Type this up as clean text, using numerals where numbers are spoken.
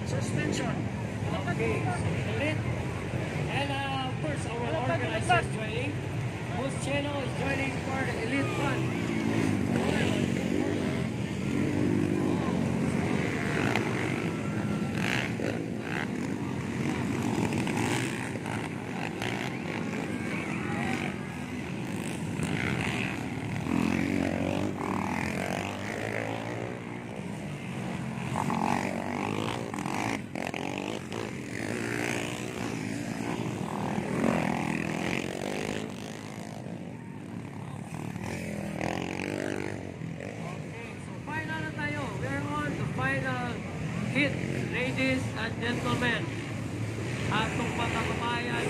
suspension. Okay, ulit. And first, our organizer is joining. Whose channel is joining for the Elite Fun. Final hit, ladies and gentlemen. Atong mga kababayan,